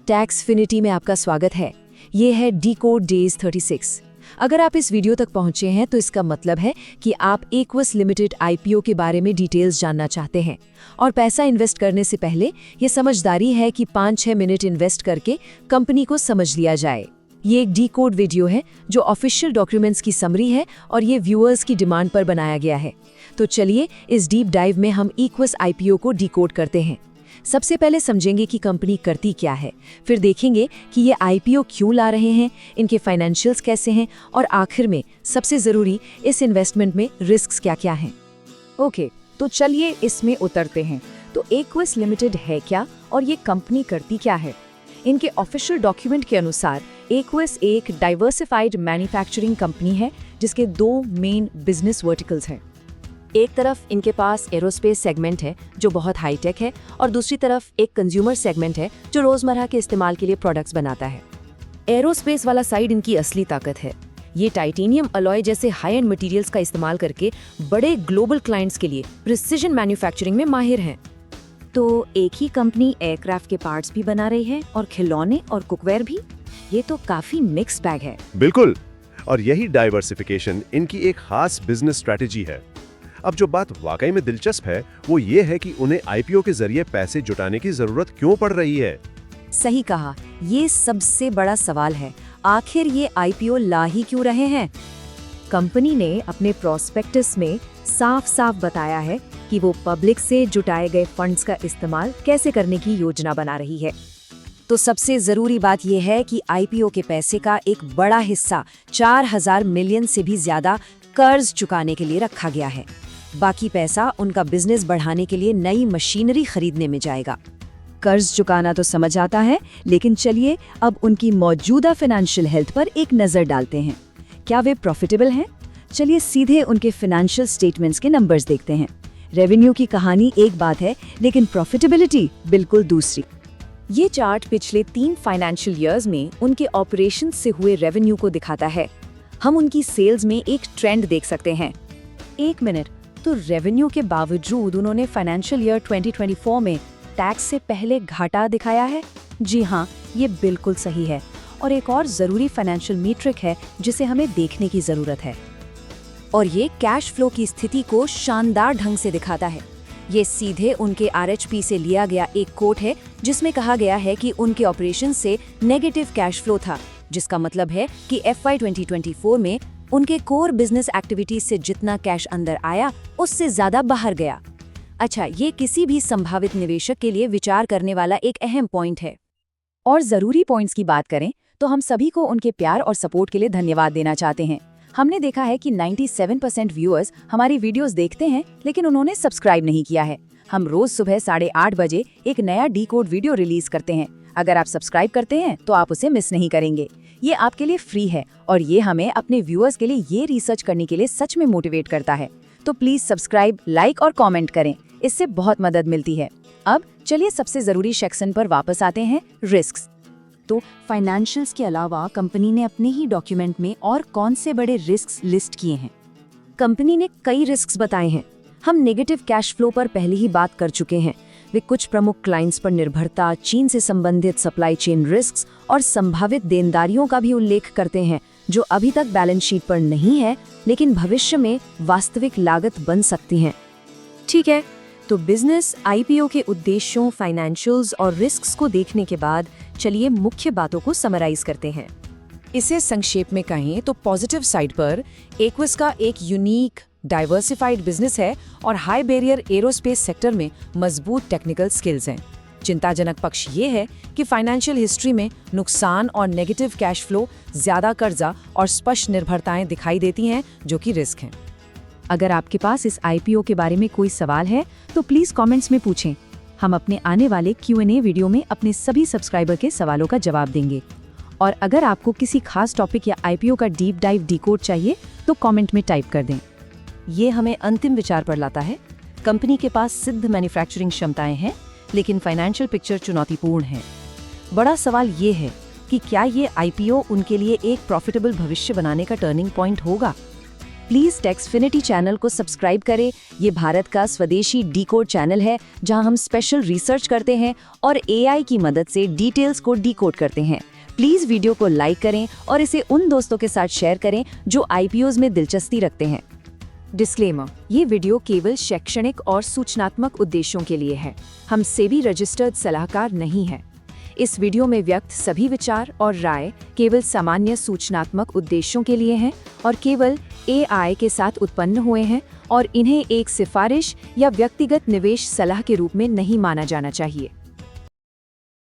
टैक्सफिनिटी में आपका स्वागत है। ये है डीकोड डेज 36। अगर आप इस वीडियो तक पहुंचे हैं तो इसका मतलब है कि आप एक्वस लिमिटेड आईपीओ के बारे में डिटेल्स जानना चाहते हैं। और पैसा इन्वेस्ट करने से पहले ये समझदारी है कि 5-6 मिनट इन्वेस्ट करके कंपनी को समझ लिया जाए। ये एक डीकोड वीडियो है जो ऑफिशियल डॉक्यूमेंट्स की समरी है और ये व्यूअर्स की डिमांड पर बनाया गया है। तो चलिए इस डीप डाइव में हम एक्वस आईपीओ को डीकोड करते हैं। सबसे पहले समझेंगे कि कंपनी करती क्या है, फिर देखेंगे कि ये आईपीओ क्यों ला रहे हैं, इनके फाइनेंशियल्स कैसे हैं और आखिर में सबसे ज़रूरी इस इन्वेस्टमेंट में रिस्क्स क्या-क्या हैं। ओके, तो चलिए इसमें उतरते हैं। तो एक्वस लिमिटेड है क्या और ये कंपनी करती क्या है? इनके ऑफिशियल डॉक्यूमेंट के अनुसार एक्वस एक डाइवर्सिफाइड मैन्युफैक्चरिंग कंपनी है जिसके 2 मेन बिजनेस वर्टिकल्स हैं। एक तरफ इनके पास एरोस्पेस सेगमेंट है जो बहुत हाईटेक है और दूसरी तरफ एक कंज्यूमर सेगमेंट है जो रोजमर्रा के इस्तेमाल के लिए प्रोडक्ट्स बनाता है। एरोस्पेस वाला साइड इनकी असली ताकत है। ये टाइटेनियम अलॉय जैसे हाई एंड मटेरियल्स का इस्तेमाल करके बड़े ग्लोबल क्लाइंट्स के लिए प्रिसिजन मैन्युफैक्चरिंग में माहिर हैं। तो एक ही कंपनी एयरक्राफ्ट के पार्ट्स भी बना रही है और खिलौने और कुकवेयर भी। ये तो काफी मिक्स बैग है। बिल्कुल, और यही डाइवर्सिफिकेशन इनकी एक खास बिजनेस स्ट्रेटेजी है। अब जो बात वाकई में दिलचस्प है वो ये है कि उन्हें आईपीओ के जरिए पैसे जुटाने की जरूरत क्यों पड़ रही है। सही कहा, ये सबसे बड़ा सवाल है। आखिर ये आईपीओ ला ही क्यों रहे हैं? कंपनी ने अपने प्रोस्पेक्टस में साफ-साफ बताया है कि वो पब्लिक से जुटाए गए फंड्स का इस्तेमाल कैसे करने की योजना बना रही है। तो सबसे जरूरी बात यह है कि आईपीओ के पैसे का एक बड़ा हिस्सा 4000 मिलियन से भी ज्यादा कर्ज चुकाने के लिए रखा गया है। बाकी पैसा उनका बिजनेस बढ़ाने के लिए नई मशीनरी खरीदने में जाएगा। कर्ज चुकाना तो समझ आता है, लेकिन चलिए अब उनकी मौजूदा फाइनेंशियल हेल्थ पर एक नजर डालते हैं। क्या वे प्रॉफिटेबल हैं? चलिए सीधे उनके फाइनेंशियल स्टेटमेंट्स के नंबर्स देखते हैं। रेवेन्यू की कहानी एक बात है, लेकिन प्रॉफिटेबिलिटी बिल्कुल दूसरी। ये चार्ट पिछले 3 फाइनेंशियल ईयर्स में उनके ऑपरेशंस से हुए रेवेन्यू को दिखाता है। हम उनकी सेल्स में एक ट्रेंड देख सकते हैं। एक मिनट, तो रेवेन्यू के बावजूद उन्होंने फाइनेंशियल ईयर 2024 में टैक्स से पहले घाटा दिखाया है। जी हाँ, ये बिल्कुल सही है। और एक और जरूरी फाइनेंशियल मीट्रिक है जिसे हमें देखने की जरूरत है, और ये कैश फ्लो की स्थिति को शानदार ढंग से दिखाता है। ये सीधे उनके आरएचपी से लिया गया एक कोट है जिसमें कहा गया है कि उनके ऑपरेशन से नेगेटिव कैश फ्लो था, जिसका मतलब है कि FY 2024 में उनके कोर बिजनेस एक्टिविटीज से जितना कैश अंदर आया उससे ज्यादा बाहर गया। अच्छा, ये किसी भी संभावित निवेशक के लिए विचार करने वाला एक अहम पॉइंट है। और जरूरी पॉइंट्स की बात करें तो हम सभी को उनके प्यार और सपोर्ट के लिए धन्यवाद देना चाहते हैं। हमने देखा है कि 97% व्यूअर्स हमारी वीडियोस देखते हैं, लेकिन उन्होंने सब्सक्राइब नहीं किया है। हम रोज सुबह 8:30 बजे एक नया डीकोड वीडियो रिलीज करते हैं। अगर आप सब्सक्राइब करते हैं तो आप उसे मिस नहीं करेंगे। ये आपके लिए फ्री है और ये हमें अपने व्यूअर्स के लिए ये रिसर्च करने के लिए सच में मोटिवेट करता है। तो प्लीज सब्सक्राइब, लाइक और कमेंट करें, इससे बहुत मदद मिलती है। अब चलिए सबसे जरूरी सेक्शन पर वापस आते हैं, रिस्क्स। तो फाइनेंशियल्स के अलावा कंपनी ने अपने ही डॉक्यूमेंट में और कौन से बड़े रिस्क्स लिस्ट किए हैं? कंपनी ने कई रिस्क्स बताए हैं। हम नेगेटिव कैश फ्लो पर पहले ही बात कर चुके हैं। वे कुछ प्रमुख क्लाइंट्स पर निर्भरता, चीन से संबंधित सप्लाई चेन रिस्क्स और संभावित देनदारियों का भी उल्लेख करते हैं जो अभी तक बैलेंस शीट पर नहीं है, लेकिन भविष्य में वास्तविक लागत बन सकती हैं। ठीक है, तो बिजनेस आईपीओ के उद्देश्यों, फाइनेंशियल्स और रिस्क्स को देखने के बाद चलिए मुख्य बातों को समराइज करते हैं। इसे संक्षेप में कहें तो पॉजिटिव साइड पर एक्वस का एक यूनिक डाइवर्सिफाइड बिजनेस है और हाई बैरियर एरोस्पेस सेक्टर में मजबूत टेक्निकल स्किल्स हैं। चिंताजनक पक्ष ये है कि फाइनेंशियल हिस्ट्री में नुकसान और नेगेटिव कैश फ्लो, ज्यादा कर्जा और स्पष्ट निर्भरताएं दिखाई देती हैं जो कि रिस्क हैं। अगर आपके पास इस आईपीओ के बारे में कोई सवाल है तो प्लीज कमेंट्स में पूछें। हम अपने आने वाले Q&A वीडियो में अपने सभी सब्सक्राइबर के सवालों का जवाब देंगे। और अगर आपको किसी खास टॉपिक या आईपीओ का डीप डाइव डीकोड चाहिए तो कमेंट में टाइप कर दें। ये हमें अंतिम विचार पर लाता है। कंपनी के पास सिद्ध मैन्युफैक्चरिंग क्षमताएं हैं, लेकिन फाइनेंशियल पिक्चर चुनौतीपूर्ण है। बड़ा सवाल ये है कि क्या ये आईपीओ उनके लिए एक प्रॉफिटेबल भविष्य बनाने का टर्निंग पॉइंट होगा? प्लीज टेक्सफिनिटी चैनल को सब्सक्राइब करें। ये भारत का स्वदेशी डीकोड चैनल है जहां हम स्पेशल रिसर्च करते हैं और एआई की मदद से डिटेल्स को डीकोड करते हैं। प्लीज वीडियो को लाइक करें और इसे उन दोस्तों के साथ शेयर करें जो आईपीओज में दिलचस्पी रखते हैं। डिस्क्लेमर, ये वीडियो केवल शैक्षणिक और सूचनात्मक उद्देश्यों के लिए है। हम सेबी रजिस्टर्ड सलाहकार नहीं हैं। इस वीडियो में व्यक्त सभी विचार और राय केवल सामान्य सूचनात्मक उद्देश्यों के लिए हैं और केवल एआई के साथ उत्पन्न हुए हैं और इन्हें एक सिफारिश या व्यक्तिगत निवेश सलाह के रूप में नहीं माना जाना चाहिए।